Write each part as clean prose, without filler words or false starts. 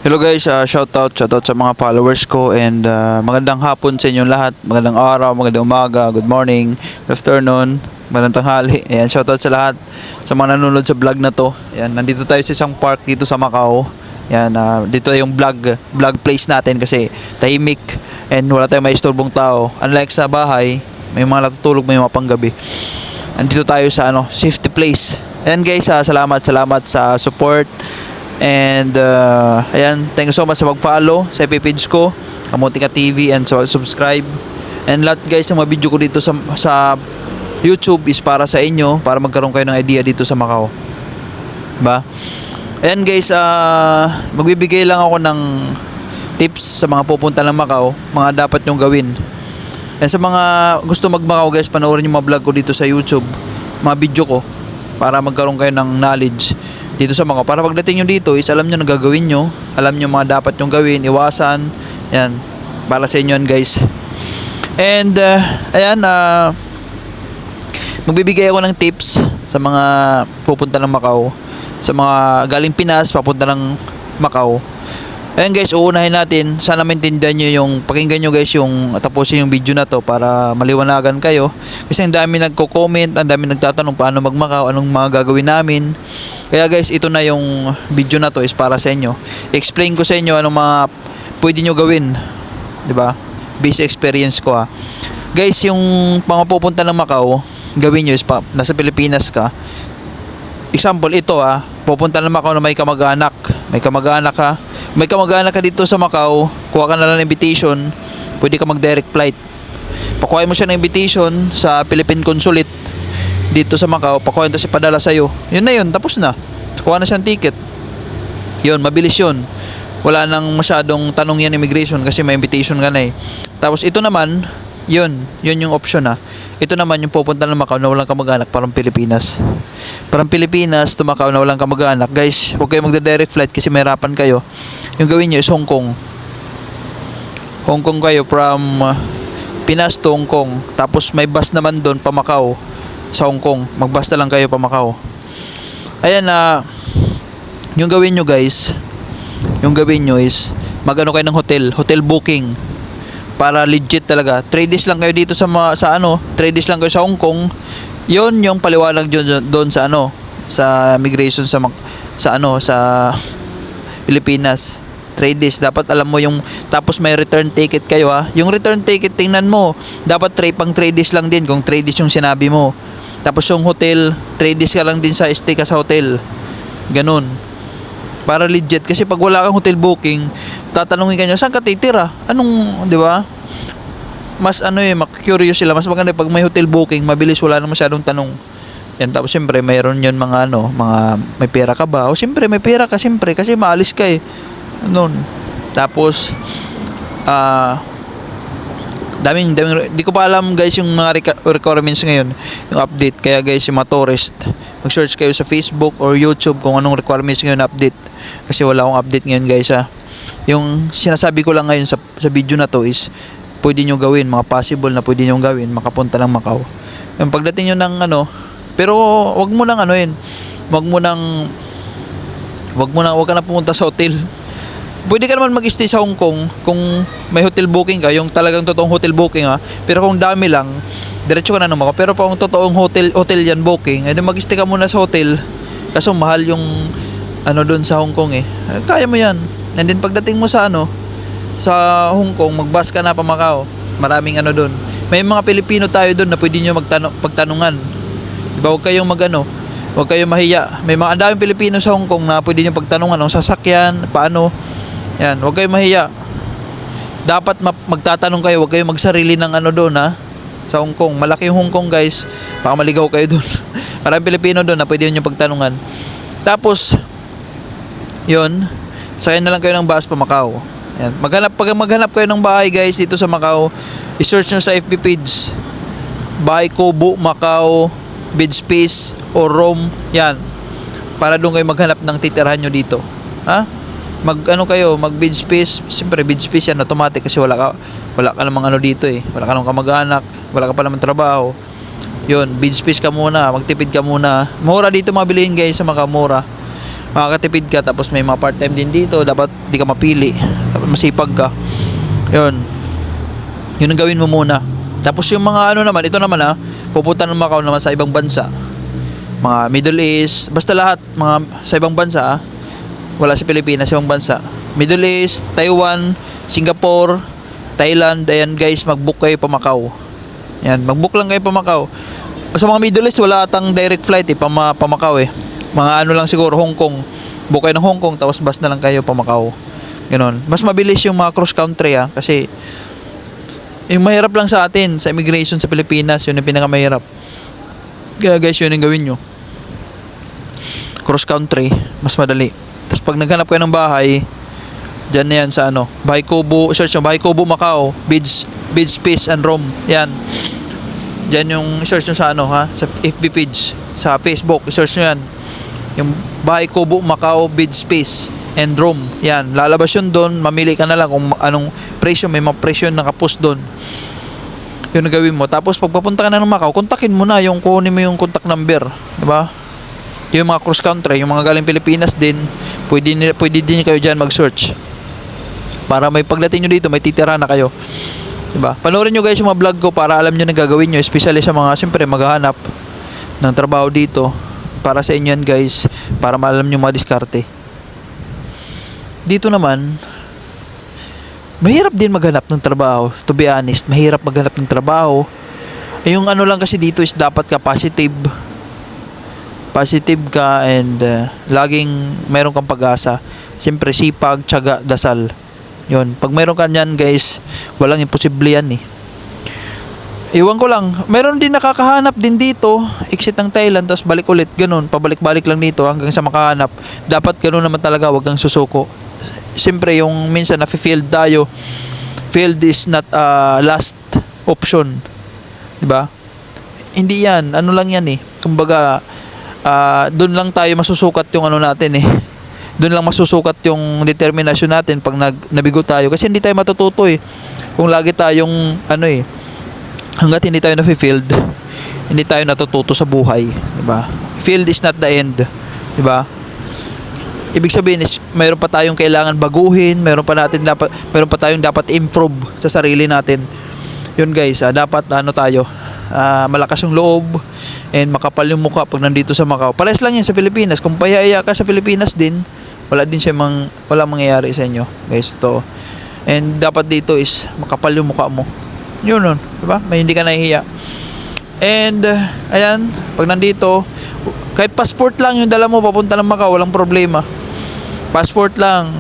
Hello guys, shoutout sa mga followers ko and magandang hapon sa inyo lahat. Magandang araw, magandang umaga, good morning, good afternoon, magandang tanghali. Ayan, shoutout sa lahat sa mga nanonood sa vlog na to. Ayan, nandito tayo sa isang park dito sa Macau. Ayan, dito yung vlog place natin kasi tahimik and wala tayong maistorbong tao. Unlike sa bahay, may mga natutulog, may mga panggabi. Andito tayo sa safety place. Ayan guys, salamat sa support. And ayan, thank you so much sa mag-follow sa FB page ko, Kamuting TV, and sa subscribe. And lahat guys ng mga video ko dito sa YouTube is para sa inyo, para magkaroon kayo ng idea dito sa Macau. Diba? Ayan guys, magbibigay lang ako ng tips sa mga pupunta ng Macau, mga dapat nyong gawin. And sa mga gusto mag-Macau guys, panoorin yung mga vlog ko dito sa YouTube, mga video ko, para magkaroon kayo ng knowledge dito sa Macau. Para pagdating nyo dito is alam nyo na gagawin nyo, alam nyo mga dapat nyong gawin, iwasan. Yan, para sa inyo yan guys. And ayan, magbibigay ako ng tips sa mga pupunta ng Macau, sa mga galing Pinas papunta ng Macau. Ayan guys, uunahin natin, sana maintindihan nyo pakinggan nyo guys tapusin yung video na to para maliwanagan kayo. Kasi ang dami nagko-comment, ang dami nagtatanong paano mag-Macau, anong mga gagawin namin. Kaya guys, ito na yung video na to is para sa inyo. Explain ko sa inyo anong mga pwede nyo gawin, 'di ba? Base experience ko Guys, yung mga pupunta ng Macau, gawin nyo is nasa Pilipinas ka. Example ito pupunta ng Macau na may kamag-anak. May kamag-anak ka dito sa Macau, kuha ka na lang ng invitation, pwede ka mag-direct flight. Pakuha mo siya ng invitation sa Philippine Consulate dito sa Macau, pakuha ito siya padala sa'yo. Yun na yun, tapos na. Kuha na siyang ticket. Yun, mabilis yun. Wala nang masyadong tanong yan immigration kasi may invitation ka na Tapos ito naman, yun yung option Ito naman yung pupunta ng Macau na walang kamag-anak, parang Pilipinas. Parang Pilipinas to Macau na walang kamag-anak. Guys, huwag kayo magda-direct flight kasi may hirapan kayo. Yung gawin nyo is Hong Kong. Hong Kong kayo from Pinas to Hong Kong. Tapos may bus naman doon pa Macau sa Hong Kong. Mag-bus na lang kayo pa Macau. Ayan yung gawin nyo guys, yung gawin nyo is kayo ng hotel booking. Para legit talaga. 3 days lang kayo dito sa 3 days lang kayo sa Hong Kong. 'Yon yung paliwanag doon sa sa immigration sa Pilipinas. 3 days dapat alam mo tapos may return ticket kayo Yung return ticket tingnan mo, dapat pang 3 days lang din kung 3 days yung sinabi mo. Tapos yung hotel, 3 days ka lang din stay ka sa hotel. Ganun. Para legit kasi pag wala kang hotel booking, tatanungin ka niya, saan ka titira? Anong, 'di ba? Mas curious sila. Mas maganda pag may hotel booking, mabilis, wala nang masyadong tanong. Yan, tapos siyempre mayroon 'yon mga may pera ka ba? O siyempre may pera ka siyempre kasi maalis ka noon. Tapos daming di ko pa alam guys yung mga requirements ngayon, yung update. Kaya guys, yung mga tourist, mag-search kayo sa Facebook or YouTube kung anong requirements ngayon update. Kasi wala akong update ngayon guys Yung sinasabi ko lang ngayon sa video na to is pwede nyo gawin, mga possible na pwede nyo gawin, makapunta ng Macau. Yung pagdating nyo ng pero wag mo nang wag ka na pumunta sa hotel. Pwede ka naman mag-stay sa Hong Kong kung may hotel booking ka, yung talagang totoong hotel booking Pero kung dami lang, diretso ka na ng Macau. Pero kung totoong hotel yan booking, edi mag-stay ka muna sa hotel. Kaso mahal yung doon sa Hong Kong Kaya mo yan. And then pagdating mo sa sa Hong Kong, mag-bus ka na pa Macau. Maraming doon. May mga Pilipino tayo doon na pwede nyo pagtanungan. Diba, huwag kayong huwag kayong mahiya. May mga daming Pilipino sa Hong Kong na pwede nyo pagtanungan ang sasakyan, paano. Yan, huwag kayong mahiya. Dapat magtatanong kayo, huwag kayong magsarili ng doon sa Hong Kong. Malaki yung Hong Kong guys. Baka maligaw kayo doon. Maraming Pilipino doon na pwede nyo pagtanungan. Tapos yun, sakay na lang kayo ng bus pa Macau. Yan. Pag maghanap kayo ng bahay guys dito sa Macau, i-search nyo sa FB page, Bahay Kubo, Macau, Bed Space or Room. Yan. Para doon kayo maghanap ng titirahan nyo dito. Mag bed space. Siyempre bed space yan automatic kasi wala ka namang dito wala ka namang kamag-anak, wala ka pa namang trabaho. Yun, bed space ka muna, magtipid ka muna. Mura dito mabilihin guys sa Macau, mura. makakatipid ka, tapos may mga part-time din dito, dapat di ka mapili, dapat masipag ka. Yun ang gawin mo muna. Tapos yung mga ano naman, ito naman pupunta ng Macau naman sa ibang bansa, mga Middle East, basta lahat mga sa ibang bansa, wala sa Pilipinas, sa ibang bansa, Middle East, Taiwan, Singapore, Thailand. Ayan guys, mag-book kayo pa Macau. Yan, mag-book lang kayo pa Macau. Sa mga Middle East, wala atang direct flight pa Macau mga ano lang siguro, Hong Kong, book kayo ng Hong Kong, tapos bus na lang kayo pa Macau. Ganon, mas mabilis yung mga cross country kasi yung mahirap lang sa atin sa immigration sa Pilipinas, yun yung pinakamahirap. Kaya guys, yun yung gawin nyo, cross country, mas madali. Tapos pag naghanap kayo ng bahay, dyan na yan sa Bahay Kubo, search nyo Bahay Kubo Macau, Beach Space and Room. Yan, dyan yung search nyo sa sa FB page, sa Facebook, search nyo yan, yung Bahay Kubo Macau, Beach Space and Room. Yan, lalabas yun doon, mamili ka na lang kung anong presyo, may mga presyo nakapost doon. Yun ang gawin mo. Tapos pag papunta ka na ng Macau, kontakin mo na kunin mo yung contact number, diba? Yung mga cross country, yung mga galing Pilipinas din, pwede din kayo dyan mag-search para may pagdating nyo dito, may titira na kayo, diba? Panoorin nyo guys yung mga vlog ko para alam nyo na gagawin nyo, especially sa mga siyempre maghahanap ng trabaho dito. Para sa inyo yan guys, para maalam nyo mga diskarte. Dito naman, mahirap din maghanap ng trabaho, to be honest. Mahirap maghanap ng trabaho. Yung lang kasi dito is dapat ka positive ka, and laging meron kang pag-asa. Siyempre sipag, tiyaga, dasal. Yun, pag meron ka niyan guys, walang imposible yan Iwan ko lang, meron din nakakahanap din dito, exit ng Thailand, tapos balik ulit, ganun, pabalik-balik lang dito hanggang sa makahanap. Dapat ganun naman talaga, wag kang susuko. Siyempre yung minsan nafi-failed tayo, failed is not last option, diba? Hindi yan, lang yan kumbaga, doon lang tayo masusukat yung natin doon lang masusukat yung determinasyon natin pag nabigo tayo, kasi hindi tayo matututo kung lagi tayong hanggat hindi tayo na-failed, hindi tayo natututo sa buhay, diba? Failed is not the end, diba? Ibig sabihin is mayroon pa tayong kailangan baguhin, mayroon pa tayong dapat improve sa sarili natin. Yun guys, dapat tayo, malakas yung loob and makapal yung mukha pag nandito sa Macau. Parehas lang yan sa Pilipinas. Kung payaya ka sa Pilipinas din, wala mangyayari sa inyo guys, to. And dapat dito is makapal yung mukha mo. Yun nun, diba? May hindi ka nahihiya. And ayan, pag nandito, kahit passport lang yung dala mo papunta ng Macau, walang problema. Passport lang.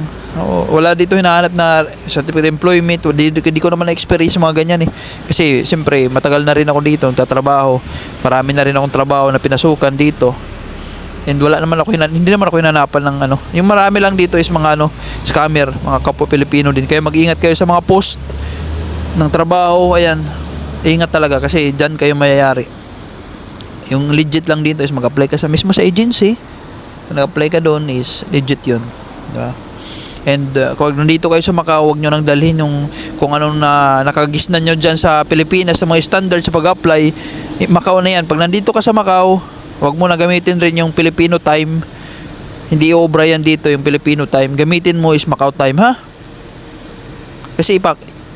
Wala dito hinahanap na certificate of employment. Hindi ko naman na-experience mga ganyan Kasi siyempre matagal na rin ako dito nagtatrabaho. Marami na rin akong trabaho na pinasukan dito. And hindi naman ako hinanapan ng Yung marami lang dito is mga scammer, mga kapwa Pilipino din. Kaya mag-ingat kayo sa mga post ng trabaho. Ayan, ingat talaga kasi dyan kayo mayayari. Yung legit lang dito is mag-apply ka mismo sa agency. Kung nag-apply ka doon is legit yun, diba? And kung nandito kayo sa Macau, huwag nyo nang dalhin yung kung anong nakagisnan nyo dyan sa Pilipinas sa mga standard sa pag-apply. Macau na yan. Pag nandito ka sa Macau, huwag mo na gamitin rin yung Filipino time. Hindi obra yan dito yung Filipino time. Gamitin mo is Macau time, ha? Kasi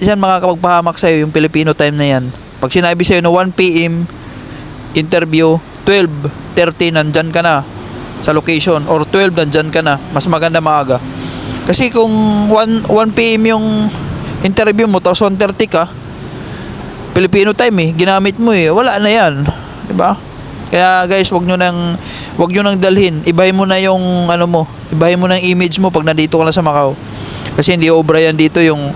yan makakapagpahamak sa'yo yung Filipino time na yan. Pag sinabi sa'yo na 1 PM interview, 12:30 nandyan ka na sa location, or 12 nandyan ka na, mas maganda maaga. Kasi kung 1 PM yung interview mo, tapos 1:30 ka, Filipino time ginamit mo wala na yan, diba? Kaya guys, wag nyo nang dalhin. Ibahin mo na yung ibahin mo na yung image mo pag nandito ka na sa Macau. Kasi hindi obra yan dito yung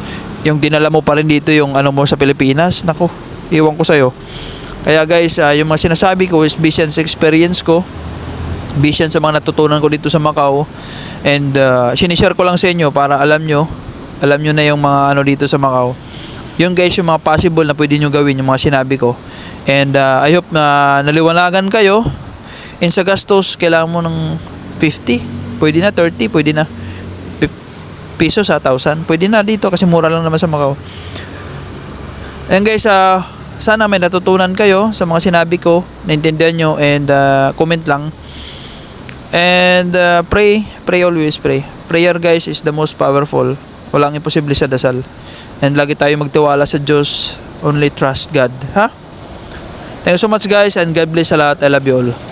dinala mo pa rin dito yung mo sa Pilipinas. Naku, iwan ko sa'yo. Kaya guys, yung mga sinasabi ko is based sa experience ko, based sa mga natutunan ko dito sa Macau, and sinishare ko lang sa inyo para alam nyo na yung mga dito sa Macau. Yung guys, yung mga possible na pwede nyo gawin, yung mga sinabi ko. And I hope na naliwanagan kayo. And sa gastos, kailangan mo ng 50, pwede na 30, pwede na pesos sa 1,000, pwede na dito kasi mura lang naman sa Macau. And guys, sana may natutunan kayo sa mga sinabi ko, naintindihan nyo, and comment lang. And pray always, pray. Prayer guys is the most powerful. Walang imposible sa dasal. And lagi tayo magtiwala sa Diyos. Only trust God, ha? Thank you so much guys, and God bless sa lahat. I love you all.